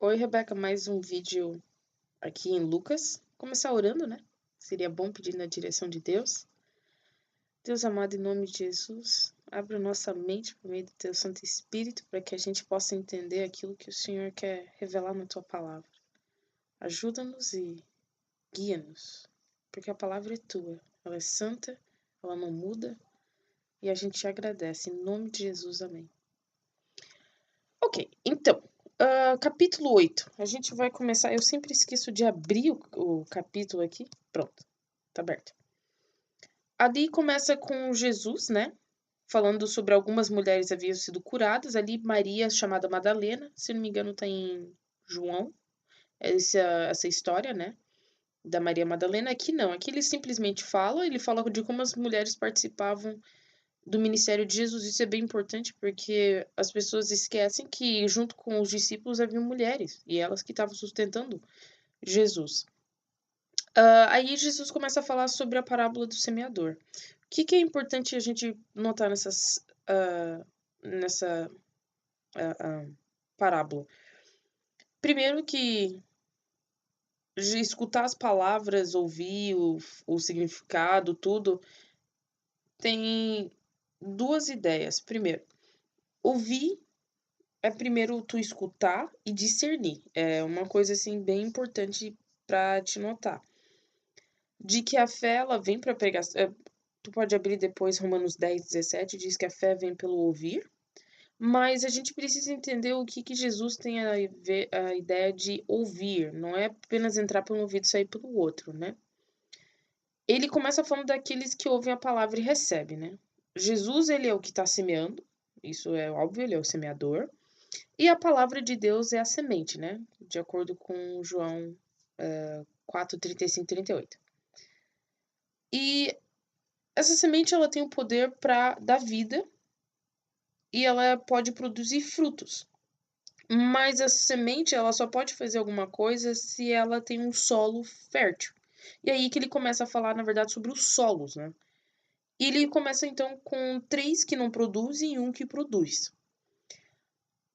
Oi, Rebeca, mais um vídeo aqui em Lucas. Começar orando, né? Seria bom pedir na direção de Deus. Deus amado, em nome de Jesus, abra nossa mente por meio do Teu Santo Espírito para que a gente possa entender aquilo que o Senhor quer revelar na Tua palavra. Ajuda-nos e guia-nos, porque a palavra é Tua, ela é santa, ela não muda e a gente te agradece. Em nome de Jesus, amém. Ok, então, capítulo 8. A gente vai começar. Eu sempre esqueço de abrir o capítulo aqui. Pronto, tá aberto. Ali começa com Jesus, né? Falando sobre algumas mulheres haviam sido curadas. Ali, Maria, chamada Madalena, se não me engano, tá em João, essa história, né? Da Maria Madalena. Aqui não, aqui ele simplesmente fala, ele fala de como as mulheres participavam do ministério de Jesus. Isso é bem importante porque as pessoas esquecem que junto com os discípulos haviam mulheres e elas que estavam sustentando Jesus. Aí Jesus começa a falar sobre a parábola do semeador. O que é importante a gente notar nessa parábola? Primeiro que escutar as palavras, ouvir o significado, tudo, tem duas ideias. Primeiro, ouvir é primeiro tu escutar e discernir. É uma coisa assim bem importante para te notar. De que a fé ela vem para pregar. Tu pode abrir depois Romanos 10:17, diz que a fé vem pelo ouvir. Mas a gente precisa entender o que Jesus tem a ver, a ideia de ouvir. Não é apenas entrar por um ouvido e sair pelo outro, né? Ele começa falando daqueles que ouvem a palavra e recebem, né? Jesus, ele é o que está semeando. Isso é óbvio, ele é o semeador. E a palavra de Deus é a semente, né? De acordo com João 4, 35, 38. E essa semente ela tem o poder para dar vida e ela pode produzir frutos. Mas a semente ela só pode fazer alguma coisa se ela tem um solo fértil. E aí que ele começa a falar, na verdade, sobre os solos, né? E ele começa então com 3 que não produzem e 1 que produz.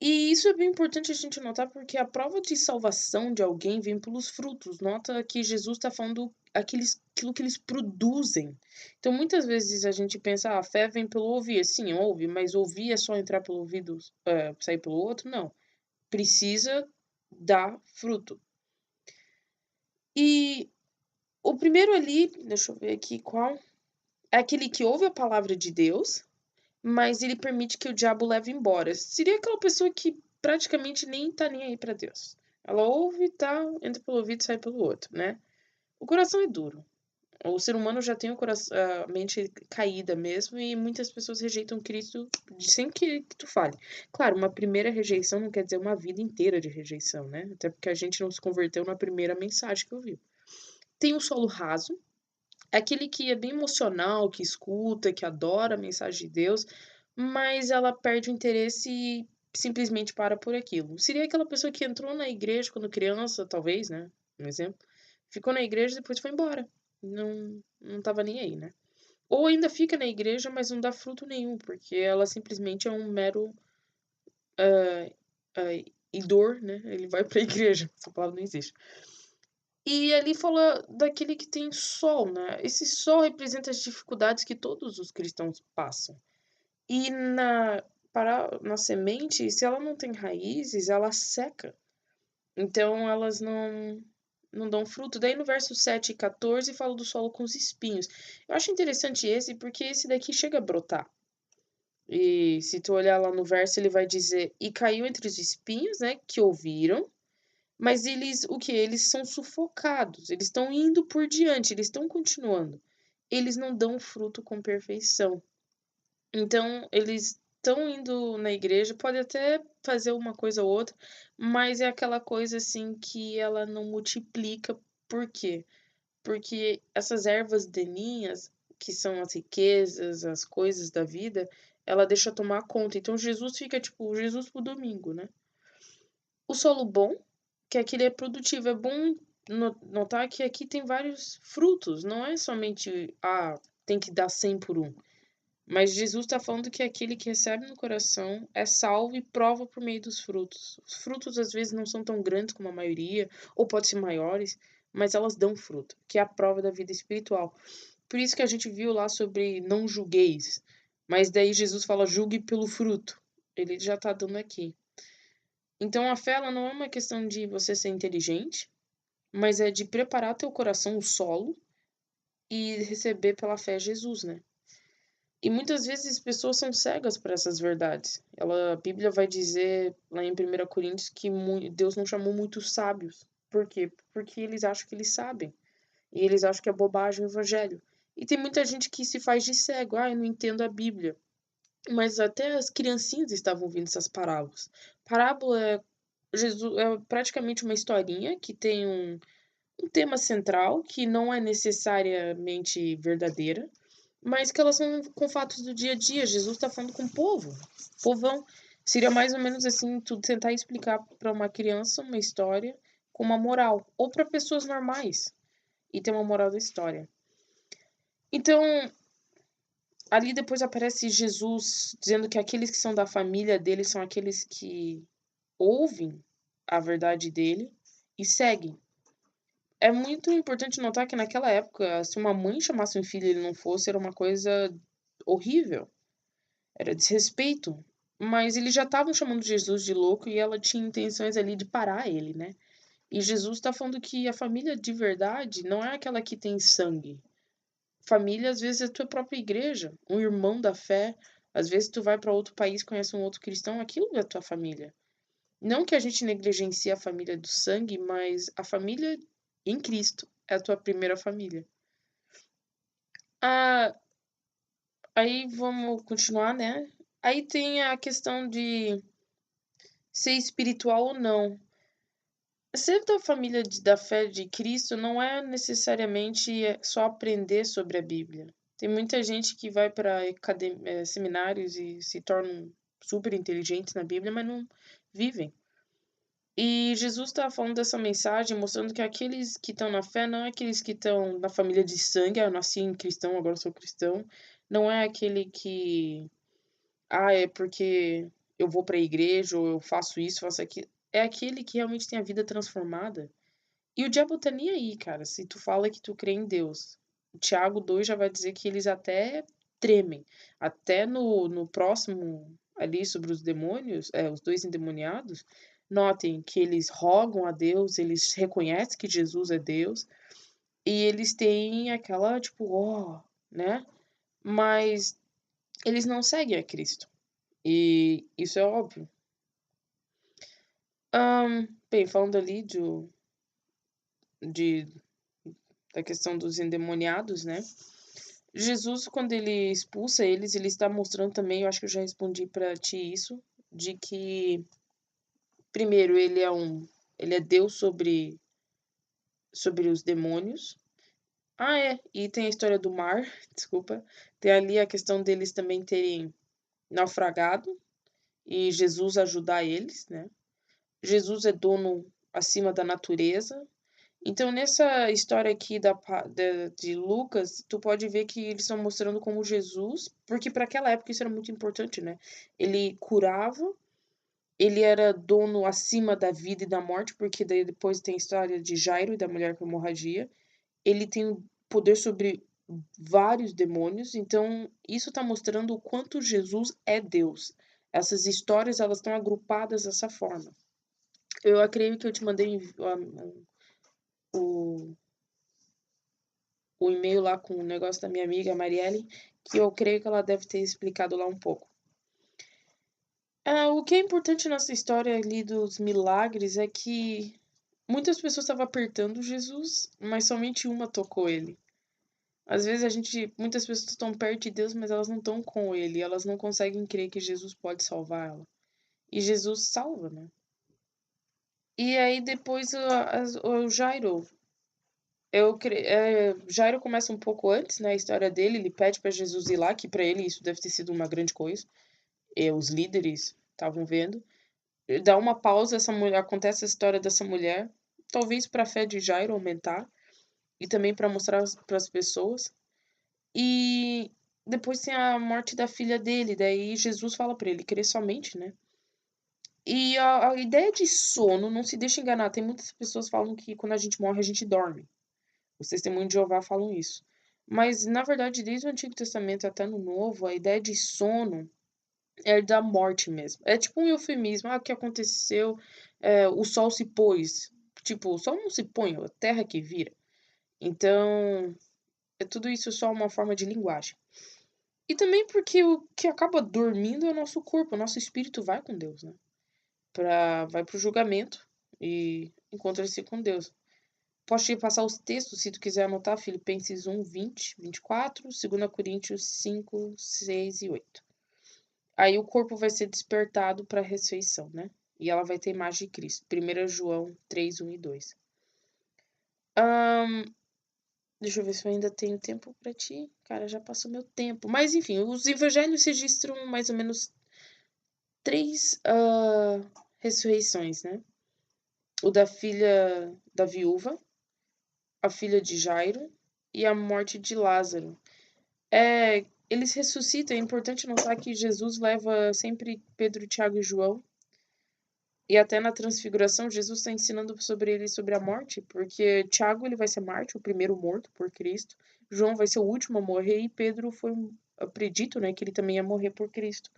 E isso é bem importante a gente notar porque a prova de salvação de alguém vem pelos frutos. Nota que Jesus está falando aquilo que eles produzem. Então, muitas vezes a gente pensa, a fé vem pelo ouvir. Sim, ouve, mas ouvir é só entrar pelo ouvido, sair pelo outro? Não. Precisa dar fruto. E o primeiro ali, deixa eu ver aqui qual, é aquele que ouve a palavra de Deus, mas ele permite que o diabo leve embora. Seria aquela pessoa que praticamente nem tá nem aí para Deus. Ela ouve, tá, entra pelo ouvido e sai pelo outro, né? O coração é duro. O ser humano já tem a mente caída mesmo e muitas pessoas rejeitam Cristo sem que tu fale. Claro, uma primeira rejeição não quer dizer uma vida inteira de rejeição, né? Até porque a gente não se converteu na primeira mensagem que ouviu. Tem o solo raso, é aquele que é bem emocional, que escuta, que adora a mensagem de Deus, mas ela perde o interesse e simplesmente para por aquilo. Seria aquela pessoa que entrou na igreja quando criança, talvez, né? Um exemplo. Ficou na igreja e depois foi embora. Não tava nem aí, né? Ou ainda fica na igreja, mas não dá fruto nenhum, porque ela simplesmente é um mero idor, né? Ele vai pra igreja. Essa palavra não existe. E ali fala daquele que tem sol, né? Esse sol representa as dificuldades que todos os cristãos passam. E na semente, se ela não tem raízes, ela seca. Então elas não dão fruto. Daí no verso 7 e 14 fala do solo com os espinhos. Eu acho interessante esse porque esse daqui chega a brotar. E se tu olhar lá no verso, ele vai dizer: "E caiu entre os espinhos, né, que ouviram, mas eles, o que? Eles são sufocados, eles estão indo por diante, eles estão continuando. Eles não dão fruto com perfeição. Então, eles estão indo na igreja, pode até fazer uma coisa ou outra, mas é aquela coisa assim que ela não multiplica. Por quê? Porque essas ervas daninhas, que são as riquezas, as coisas da vida, ela deixa tomar conta. Então, Jesus fica tipo Jesus pro domingo, né? O solo bom, que aquele é produtivo. É bom notar que aqui tem vários frutos, não é somente, tem que dar 100 por 1. Mas Jesus está falando que aquele que recebe no coração é salvo e prova por meio dos frutos. Os frutos às vezes não são tão grandes como a maioria, ou pode ser maiores, mas elas dão fruto, que é a prova da vida espiritual. Por isso que a gente viu lá sobre não julgueis, mas daí Jesus fala julgue pelo fruto. Ele já está dando aqui. Então a fé ela não é uma questão de você ser inteligente, mas é de preparar teu coração, o solo, e receber pela fé Jesus, né? E muitas vezes as pessoas são cegas para essas verdades. A Bíblia vai dizer lá em 1 Coríntios que Deus não chamou muitos sábios. Por quê? Porque eles acham que eles sabem. E eles acham que é bobagem o evangelho. E tem muita gente que se faz de cego. Ah, eu não entendo a Bíblia. Mas até as criancinhas estavam ouvindo essas parábolas. Parábola é praticamente uma historinha que tem um tema central que não é necessariamente verdadeira, mas que elas são com fatos do dia a dia. Jesus está falando com o povo, povão. Seria mais ou menos assim, tu tentar explicar para uma criança uma história com uma moral, ou para pessoas normais e ter uma moral da história. Então, ali depois aparece Jesus dizendo que aqueles que são da família dele são aqueles que ouvem a verdade dele e seguem. É muito importante notar que naquela época, se uma mãe chamasse um filho e ele não fosse, era uma coisa horrível. Era desrespeito. Mas eles já estavam chamando Jesus de louco e ela tinha intenções ali de parar ele, né? E Jesus está falando que a família de verdade não é aquela que tem sangue. Família, às vezes, é a tua própria igreja, um irmão da fé. Às vezes, tu vai para outro país, conhece um outro cristão, aquilo é a tua família. Não que a gente negligencie a família do sangue, mas a família em Cristo é a tua primeira família. Ah, aí vamos continuar, né? Aí tem a questão de ser espiritual ou não. Ser da família da fé de Cristo não é necessariamente só aprender sobre a Bíblia. Tem muita gente que vai para seminários e se tornam super inteligentes na Bíblia, mas não vivem. E Jesus está falando dessa mensagem, mostrando que aqueles que estão na fé não é aqueles que estão na família de sangue, eu nasci em cristão, agora sou cristão. Não é aquele que, é porque eu vou para a igreja, ou eu faço isso, faço aquilo. É aquele que realmente tem a vida transformada. E o diabo tá nem aí, cara, se tu fala que tu crê em Deus. O Tiago 2 já vai dizer que eles até tremem. Até no próximo ali sobre os demônios, os dois endemoniados, notem que eles rogam a Deus, eles reconhecem que Jesus é Deus, e eles têm aquela, tipo, né? Mas eles não seguem a Cristo. E isso é óbvio. Bem, falando ali de, da questão dos endemoniados, né? Jesus, quando ele expulsa eles, ele está mostrando também, eu acho que eu já respondi para ti isso, de que primeiro ele é Deus sobre os demônios. E tem a história do mar, desculpa. Tem ali a questão deles também terem naufragado e Jesus ajudar eles, né? Jesus é dono acima da natureza. Então, nessa história aqui de Lucas, tu pode ver que eles estão mostrando como Jesus, porque para aquela época isso era muito importante, né? Ele curava, ele era dono acima da vida e da morte, porque daí depois tem a história de Jairo e da mulher com hemorragia. Ele tem poder sobre vários demônios, então isso está mostrando o quanto Jesus é Deus. Essas histórias, elas estão agrupadas dessa forma. Eu acredito que eu te mandei o e-mail lá com o negócio da minha amiga Marielle, que eu creio que ela deve ter explicado lá um pouco. O que é importante nessa história ali dos milagres é que muitas pessoas estavam apertando Jesus, mas somente uma tocou ele. Às vezes muitas pessoas estão perto de Deus, mas elas não estão com ele, elas não conseguem crer que Jesus pode salvar ela. E Jesus salva, né? E aí depois o Jairo, Jairo começa um pouco antes, né, a história dele, ele pede para Jesus ir lá, que para ele isso deve ter sido uma grande coisa. E os líderes estavam vendo. Ele dá uma pausa, acontece a história dessa mulher, talvez para a fé de Jairo aumentar e também para mostrar para as pessoas. E Depois tem a morte da filha dele, daí Jesus fala pra ele: "Crê somente", né. E a ideia de sono, não se deixa enganar, tem muitas pessoas que falam que quando a gente morre, a gente dorme. Os Testemunhos de Jeová falam isso. Mas, na verdade, desde o Antigo Testamento até no Novo, a ideia de sono é da morte mesmo. É tipo um eufemismo. Ah, o que aconteceu? O sol se pôs. Tipo, o sol não se põe, é a terra que vira. Então, é tudo isso só uma forma de linguagem. E também porque o que acaba dormindo é o nosso corpo, o nosso espírito vai com Deus, né? Vai pro julgamento e encontra-se com Deus. Posso te passar os textos se tu quiser anotar, Filipenses 1, 20, 24, 2 Coríntios 5, 6 e 8. Aí o corpo vai ser despertado para a ressurreição, né? E ela vai ter a imagem de Cristo. 1 João 3, 1 e 2. Deixa eu ver se eu ainda tenho tempo para ti. Cara, já passou meu tempo. Mas enfim, os evangelhos registram mais ou menos 3 ressurreições, né? O da filha da viúva, a filha de Jairo e a morte de Lázaro. Eles ressuscitam, é importante notar que Jesus leva sempre Pedro, Tiago e João. E até na transfiguração, Jesus está ensinando sobre ele, sobre a morte, porque Tiago ele vai ser mártir, o primeiro morto por Cristo. João vai ser o último a morrer e Pedro foi acredito, né, que ele também ia morrer por Cristo.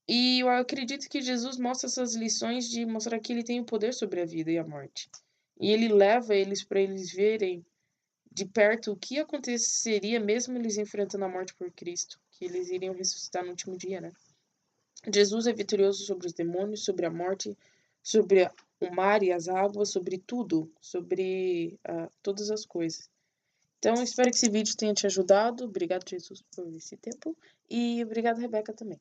E eu acredito que Jesus mostra essas lições de mostrar que ele tem o poder sobre a vida e a morte. E ele leva eles para eles verem de perto o que aconteceria mesmo eles enfrentando a morte por Cristo, que eles iriam ressuscitar no último dia, né? Jesus é vitorioso sobre os demônios, sobre a morte, sobre o mar e as águas, sobre tudo, sobre todas as coisas. Então, espero que esse vídeo tenha te ajudado. Obrigado, Jesus, por esse tempo. E obrigado, Rebeca, também.